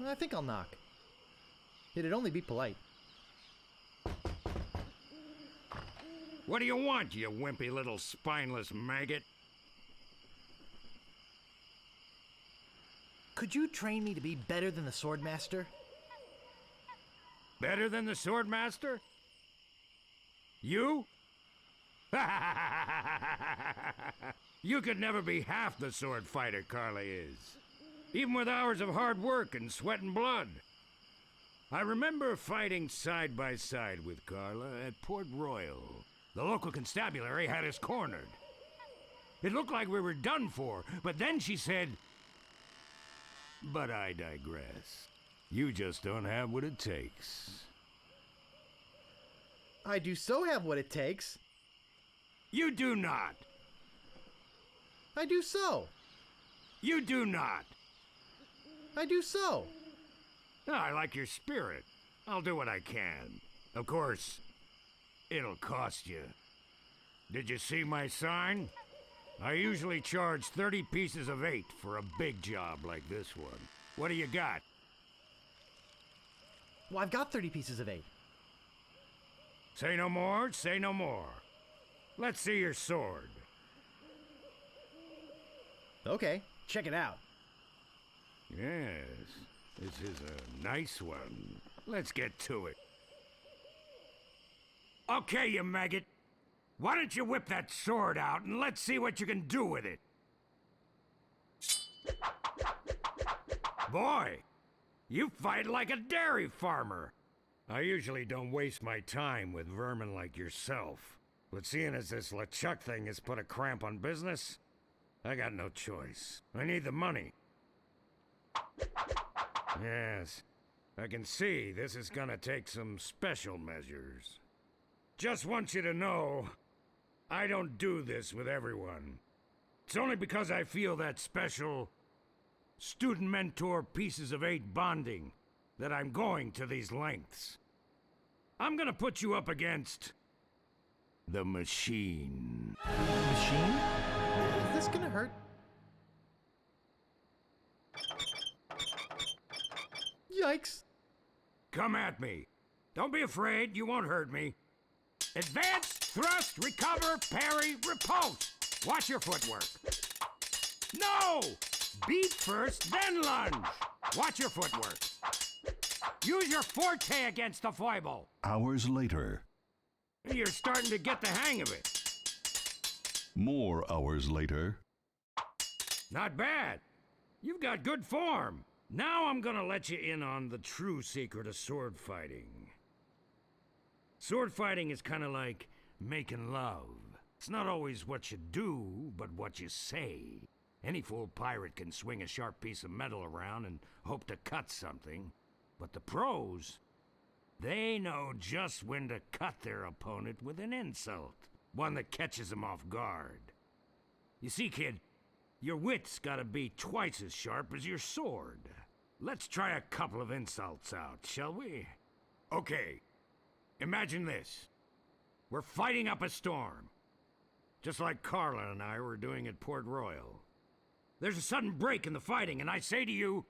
I think I'll knock. It'd only be polite. What do you want, you wimpy little spineless maggot? Could you train me to be better than the Swordmaster? Better than the Swordmaster? You? You could never be half the sword fighter Carla is. Even with hours of hard work and sweat and blood. I remember fighting side by side with Carla at Port Royal. The local constabulary had us cornered. It looked like we were done for, but then she said, "But I digress. You just don't have what it takes." I do so have what it takes. You do not. I do so. You do not. I do so. I like your spirit. I'll do what I can. Of course, it'll cost you. Did you see my sign? I usually charge 30 pieces of 8 for a big job like this one. What do you got? Well, I've got 30 pieces of 8. Say no more, say no more. Let's see your sword. Okay, check it out. Yes, this is a nice one. Let's get to it. Okay, you maggot. Why don't you whip that sword out and let's see what you can do with it? Boy, you fight like a dairy farmer. I usually don't waste my time with vermin like yourself. But seeing as this LeChuck thing has put a cramp on business, I got no choice. I need the money. Yes, I can see this is gonna take some special measures. Just want you to know, I don't do this with everyone. It's only because I feel that special student-mentor pieces of 8 bonding that I'm going to these lengths. I'm gonna put you up against the machine. Machine? Is this gonna hurt? Yikes! Come at me. Don't be afraid, you won't hurt me. Advance, thrust, recover, parry, repulse. Watch your footwork. No! Beat first, then lunge. Watch your footwork. Use your forte against the foible. Hours later. You're starting to get the hang of it. More hours later. Not bad. You've got good form. Now I'm gonna let you in on the true secret of sword fighting. Sword fighting is kind of like making love. It's not always what you do, but what you say. Any fool pirate can swing a sharp piece of metal around and hope to cut something. But the pros, they know just when to cut their opponent with an insult. One that catches them off guard. You see, kid, your wit's gotta be twice as sharp as your sword. Let's try a couple of insults out, shall we? Okay, imagine this. We're fighting up a storm. Just like Carla and I were doing at Port Royal. There's a sudden break in the fighting, and I say to you,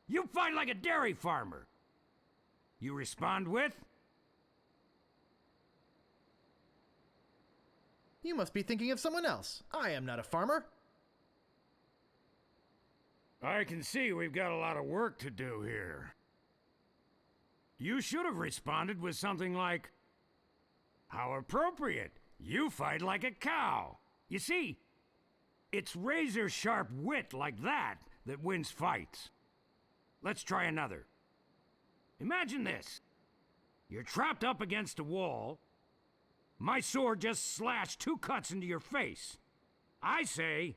you fight like a dairy farmer. You respond with, You must be thinking of someone else. I am not a farmer. I can see we've got a lot of work to do here. You should have responded with something like, how appropriate. You fight like a cow. You see, it's razor-sharp wit like that that wins fights. Let's try another. Imagine this. You're trapped up against a wall. My sword just slashed 2 cuts into your face. I say,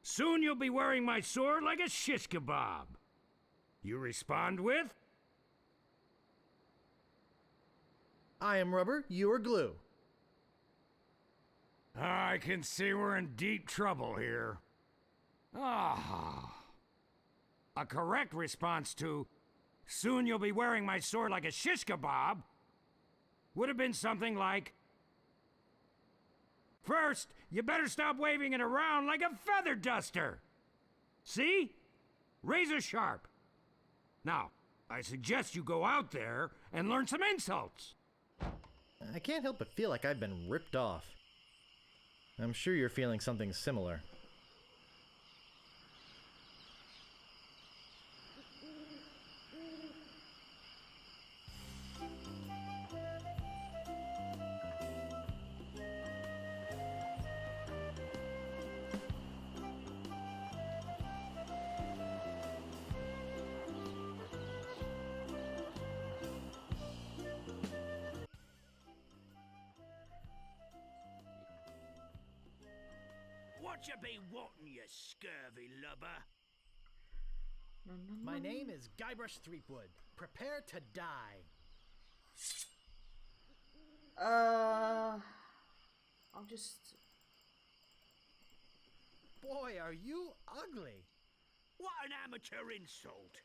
soon you'll be wearing my sword like a shish kebab. You respond with, I am rubber, you are glue. I can see we're in deep trouble here. Ah. A correct response to, soon you'll be wearing my sword like a shish kebab, would have been something like, first, you better stop waving it around like a feather duster. See? Razor sharp. Now, I suggest you go out there and learn some insults. I can't help but feel like I've been ripped off. I'm sure you're feeling something similar. What you be wanting, you scurvy lubber? My name is Guybrush Threepwood. Prepare to die. I'll just... Boy, are you ugly. What an amateur insult!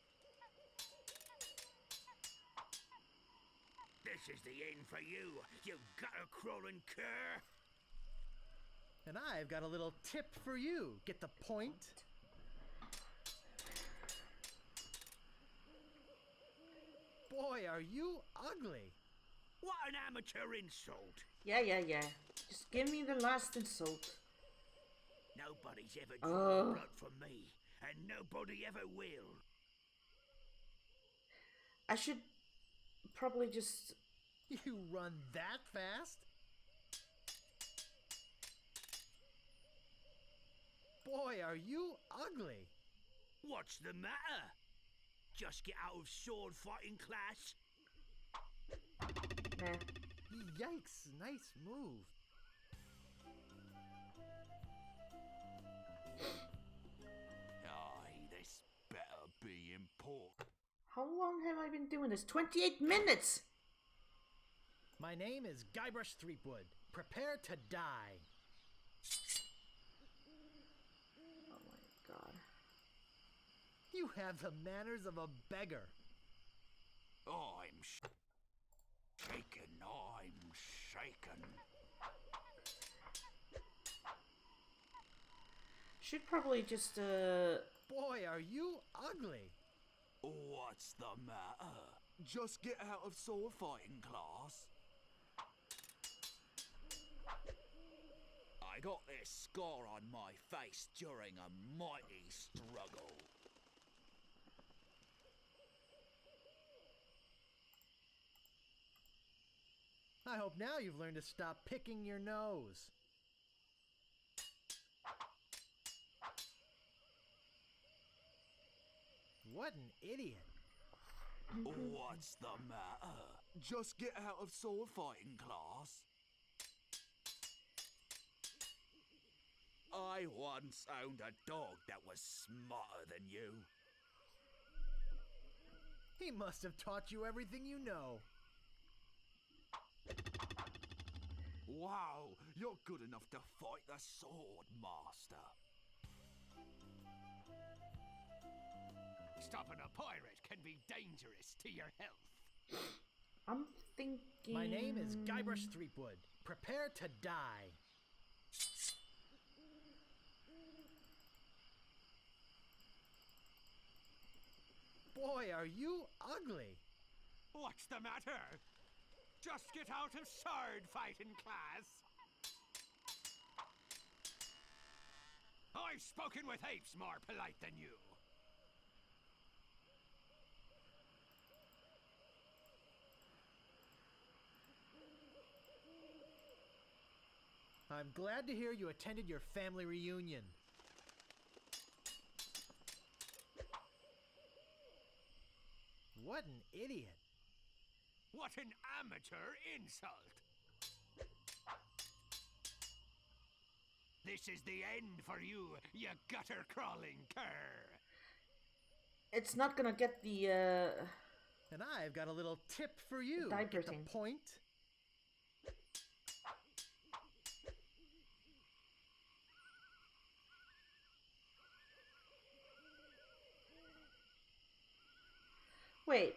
This is the end for you, you gutter-crawling cur! And I've got a little tip for you. Get the point? Boy, are you ugly. What an amateur insult! Yeah. Just give me the last insult. Nobody's ever drawn blood from me, and nobody ever will. I should probably just... You run that fast? Boy, are you ugly. What's the matter? Just get out of sword fighting class? Nah. Yikes, nice move. Aye, this better be important. How long have I been doing this? 28 minutes! My name is Guybrush Threepwood. Prepare to die. Oh my god. You have the manners of a beggar. I'm shaken, I'm shaken. Should probably just, Boy, are you ugly. What's the matter? Just get out of sword fighting class. I got this scar on my face during a mighty struggle. I hope now you've learned to stop picking your nose. What an idiot. What's the matter? Just get out of sword fighting class. I once owned a dog that was smarter than you. He must have taught you everything you know. Wow, you're good enough to fight the sword, master. Stopping a pirate can be dangerous to your health. I'm thinking... My name is Guybrush Threepwood. Prepare to die. Boy, are you ugly. What's the matter? Just get out of sword fighting class. I've spoken with apes more polite than you. I'm glad to hear you attended your family reunion. What an idiot. What an amateur insult! This is the end for you, you gutter-crawling cur! It's not gonna get the, And I've got a little tip for you. diaper Get the thing. point? Wait.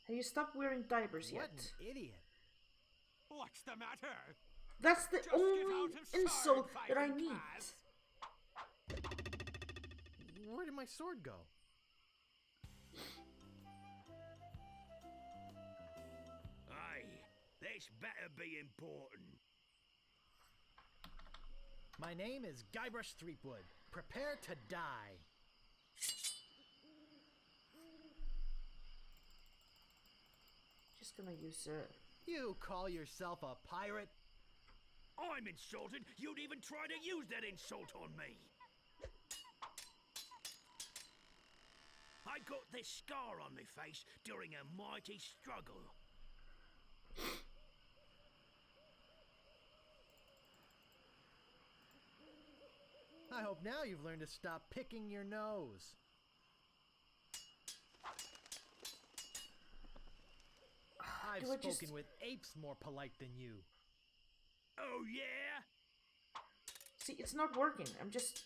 Have you stopped wearing diapers What yet? an idiot. What's the matter? That's the Just get only out of sword insult that I fighting need. class. Where did my sword go? Aye, this better be important. My name is Guybrush Threepwood. Prepare to die. Just gonna use You call yourself a pirate? I'm insulted you'd even try to use that insult on me. I got this scar on my face during a mighty struggle. I hope now you've learned to stop picking your nose. I've Do I spoken just- with apes more polite than you. Oh yeah? See, it's not working. I'm just...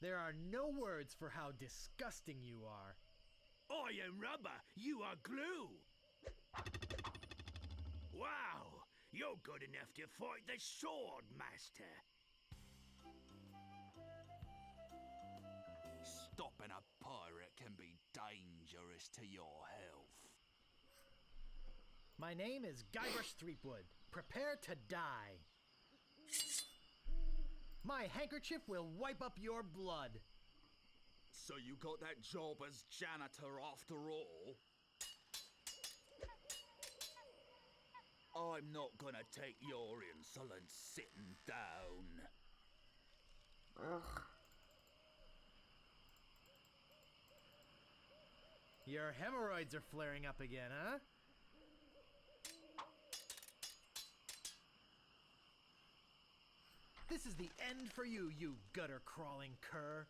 There are no words for how disgusting you are. I am rubber, you are glue. Wow, you're good enough to fight the sword, master. Stopping a pirate can be dangerous to your health. My name is Guybrush Threepwood. Prepare to die. My handkerchief will wipe up your blood. So you got that job as janitor after all? I'm not gonna take your insolence sitting down. Ugh. Your hemorrhoids are flaring up again, huh? This is the end for you, you gutter-crawling cur.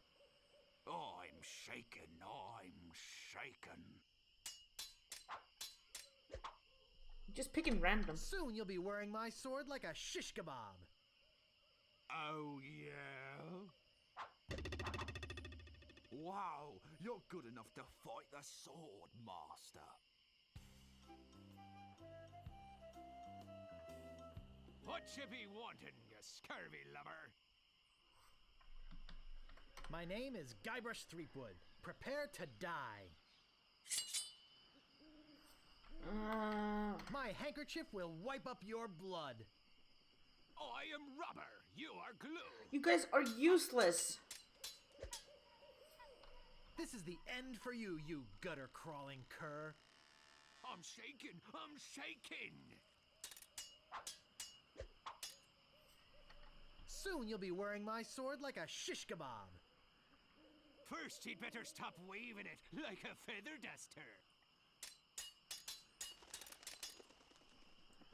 I'm shaken, I'm shaken. Just picking random. Soon you'll be wearing my sword like a shish kebab. Oh yeah? Wow, you're good enough to fight the sword, master. What you be wanting, you scurvy lover? My name is Guybrush Threepwood. Prepare to die. My handkerchief will wipe up your blood. I am rubber, you are glue. You guys are useless. This is the end for you, you gutter-crawling cur. I'm shaking, I'm shaking. Soon you'll be wearing my sword like a shish kebab. First, he'd better stop waving it like a feather duster.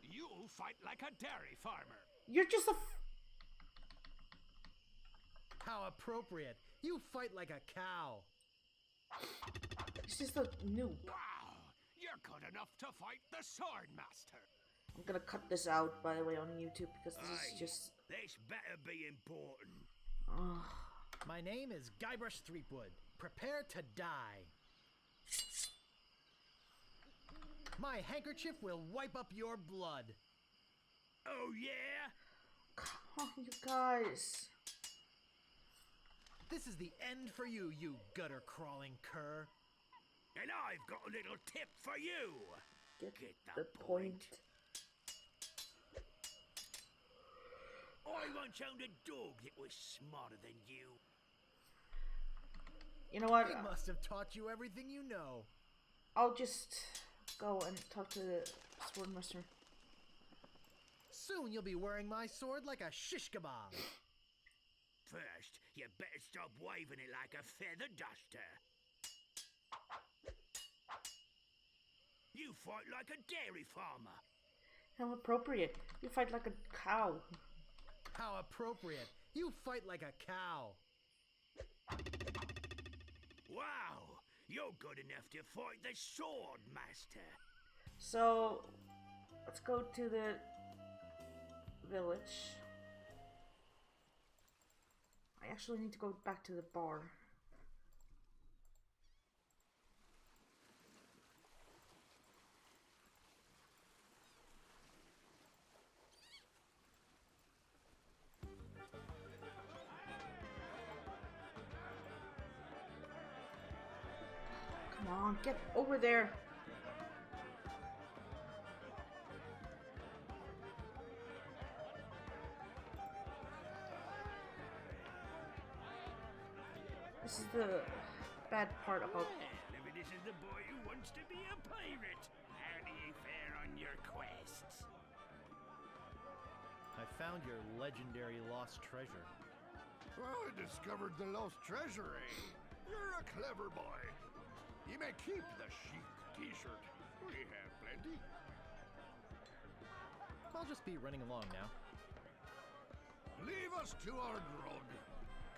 You fight like a dairy farmer. You're just a... How appropriate. You fight like a cow. He's just a noob. Wow, you're good enough to fight the sword master. I'm gonna cut this out, by the way, on YouTube, because this Aye, is just... this better be important. Ugh. My name is Guybrush Threepwood. Prepare to die. My handkerchief will wipe up your blood. Oh yeah? Come on, you guys. This is the end for you, you gutter-crawling cur. And I've got a little tip for you. Get the point. I once owned a dog that was smarter than you. You know what? He must have taught you everything you know. I'll just go and talk to the swordmaster. Soon you'll be wearing my sword like a shish kebab. First, you better stop waving it like a feather duster. You fight like a dairy farmer. How appropriate. You fight like a cow. How appropriate. You fight like a cow. Wow, you're good enough to fight the sword master. So, let's go to the village. I actually need to go back to the bar. Come on, get over there. This is the bad part about... Well, if it isn't the boy who wants to be a pirate, how do you fare on your quests? I found your legendary lost treasure. I discovered the lost treasure, eh? You're a clever boy. You may keep the chic t-shirt. We have plenty. I'll just be running along now. Leave us to our grog.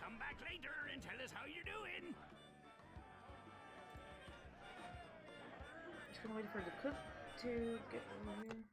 Come back later and tell us how you're doing. Just gonna wait for the cook to get over here.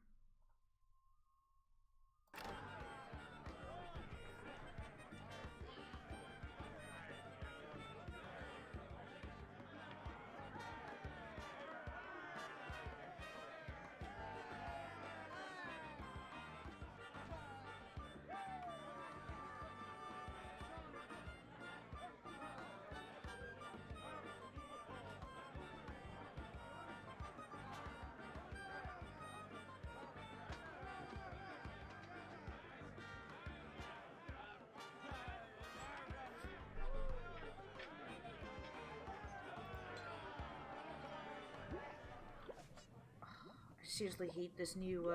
I seriously hate this new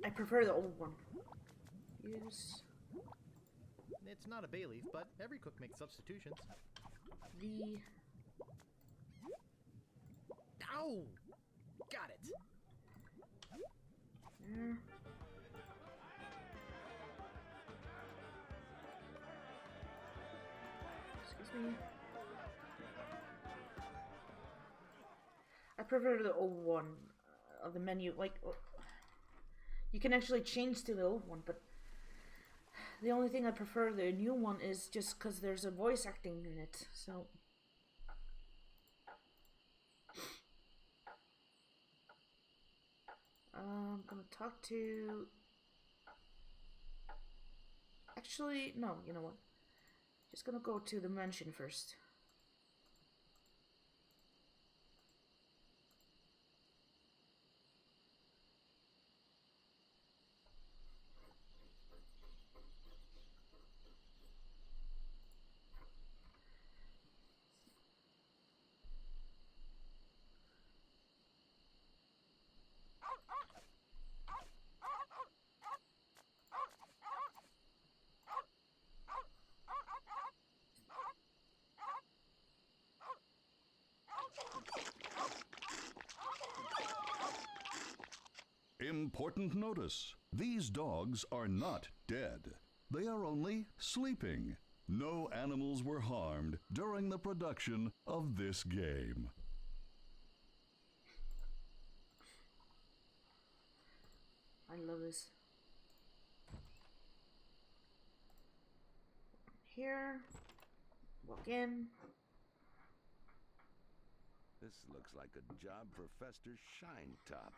I prefer the old one. Use It's not a bay leaf, but every cook makes substitutions. the... Ow! Got it! There. Excuse me. I prefer the old one of the menu. Like, you can actually change to the old one, but the only thing I prefer the new one is just because there's a voice acting in it. So. I'm gonna talk to... Actually, no, you know what? Just gonna go to the mansion first. Important notice. These dogs are not dead. They are only sleeping. No animals were harmed during the production of this game. I love this. Here. Walk in. This looks like a job for Fester Shinetop.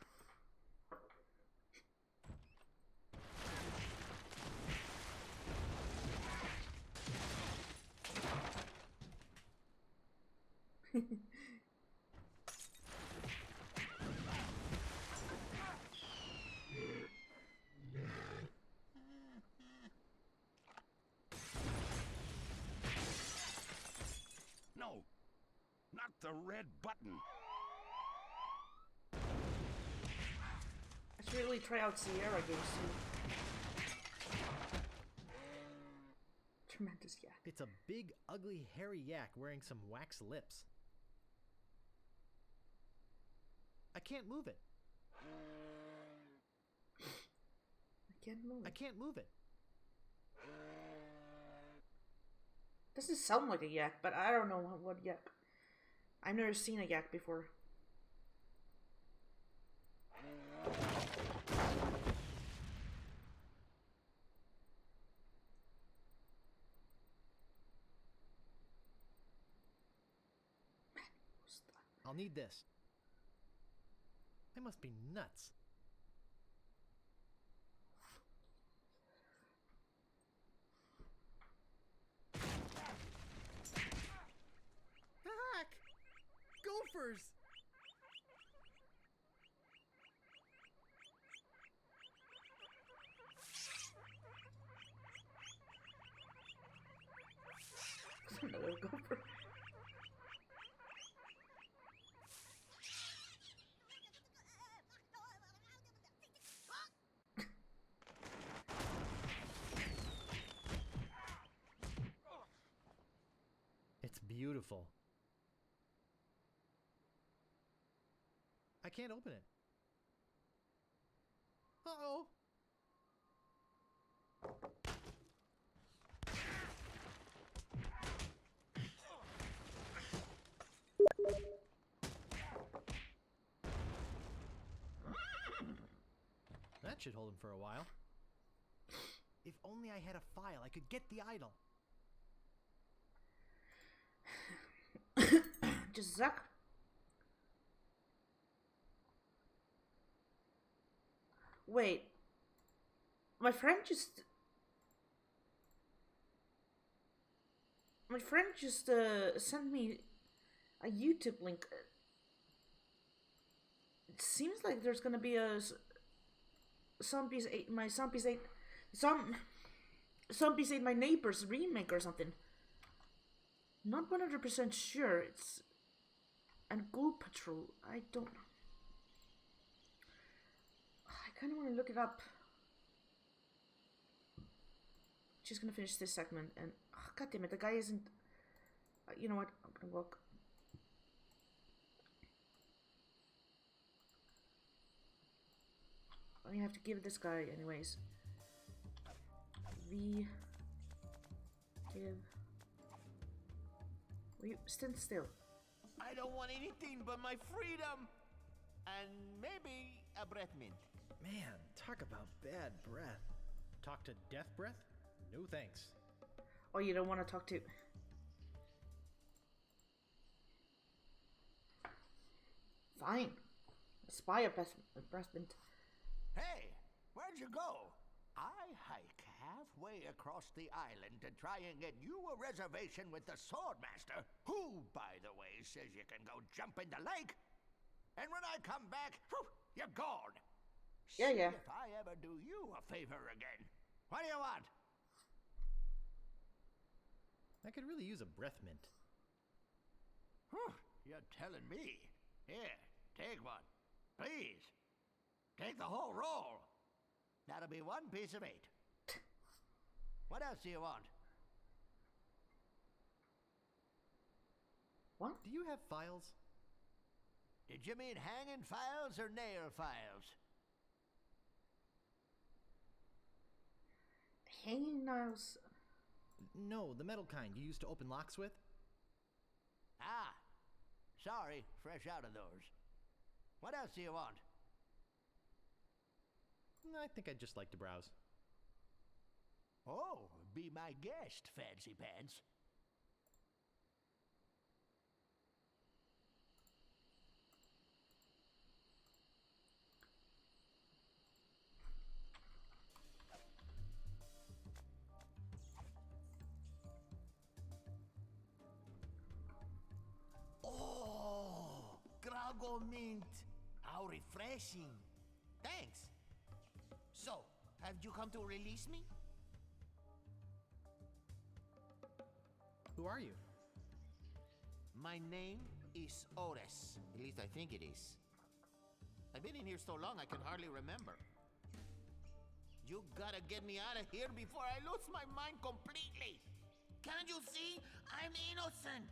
No, not the red button. I should really try out Sierra games too. Tremendous, yeah. It's a big, ugly, hairy yak wearing some wax lips. I can't move it. I can't move. I can't move it. Doesn't sound like a yak, but I don't know what yak. I've never seen a yak before. I'll need this. I must be nuts. beautiful. I can't open it. Uh-oh. That should hold him for a while. If only I had a file, I could get the idol. Just Zack. Wait. My friend just sent me a YouTube link. It seems like there's gonna be a Zombies Ate My Zombies Ate Zombies Ate My Neighbors remake or something. Not 100% sure. It's and Ghoul Patrol. I don't. I kind of want to look it up. Just gonna finish this segment and god damn it, the guy isn't. You know what? I'm gonna walk. I have to give this guy anyways. Give. Will you stand still? I don't want anything but my freedom. And maybe a breath mint. Man, talk about bad breath. Talk to death breath? No thanks. Oh, you don't want to talk to... Fine. Spy a breath mint. Hey, where'd you go? I hike halfway across the island to try and get you a reservation with the Swordmaster, who, by the way, says you can go jump in the lake. And when I come back, whew, you're gone. Yeah, See yeah. if I ever do you a favor again. What do you want? I could really use a breath mint. Whew, you're telling me. Here, take one. Please. Take the whole roll. That'll be one piece of 8. What else do you want? What? Do you have files? Did you mean hanging files or nail files? Hanging nails. No, the metal kind you used to open locks with. Ah, sorry, fresh out of those. What else do you want? I think I'd just like to browse. Oh, be my guest, Fancy Pants. Oh, Grago Mint. How refreshing. Thanks. So, have you come to release me? Who are you? My name is Otis. At least I think it is. I've been in here so long I can hardly remember. You gotta get me out of here before I lose my mind completely. Can't you see? I'm innocent.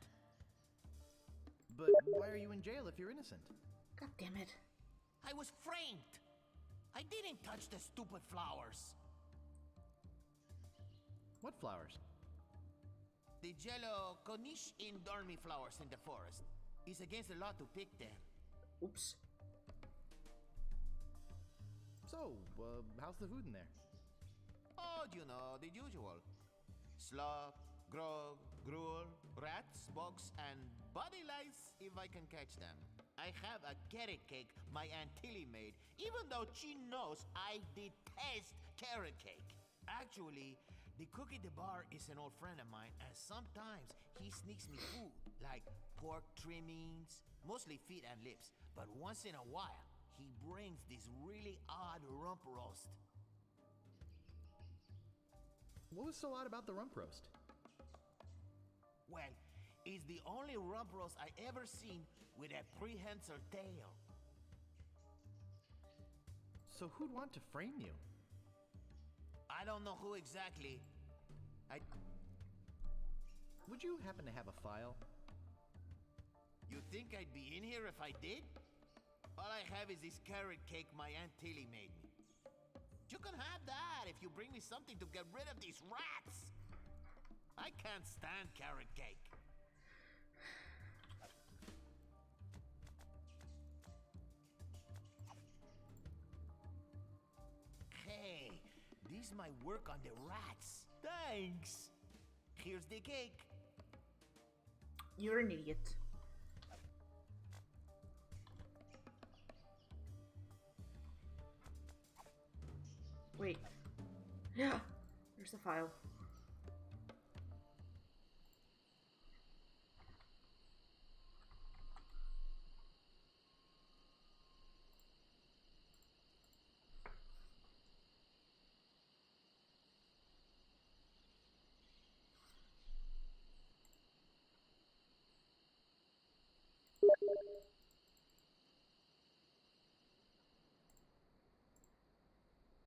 But why are you in jail if you're innocent? God damn it. I was framed. I didn't touch the stupid flowers. What flowers? The yellow Konish Indormi flowers in the forest. It's against the law to pick them. Oops. So, how's the food in there? Oh, you know, the usual. Slop, grog, gruel, rats, bugs, and body lice if I can catch them. I have a carrot cake my Aunt Tilly made, even though she knows I detest carrot cake. Actually, the cook at the bar is an old friend of mine, and sometimes he sneaks me food, like pork trimmings, mostly feet and lips. But once in a while, he brings this really odd rump roast. What was so odd about the rump roast? Well, it's the only rump roast I ever seen with a prehensile tail. So who'd want to frame you? I don't know who exactly. Would would you happen to have a file? You think I'd be in here if I did? All I have is this carrot cake my Aunt Tilly made me. You can have that if you bring me something to get rid of these rats. I can't stand carrot cake. Hey, this might work on the rats. Thanks. Here's the cake. You're an idiot. Wait. Yeah, there's the file.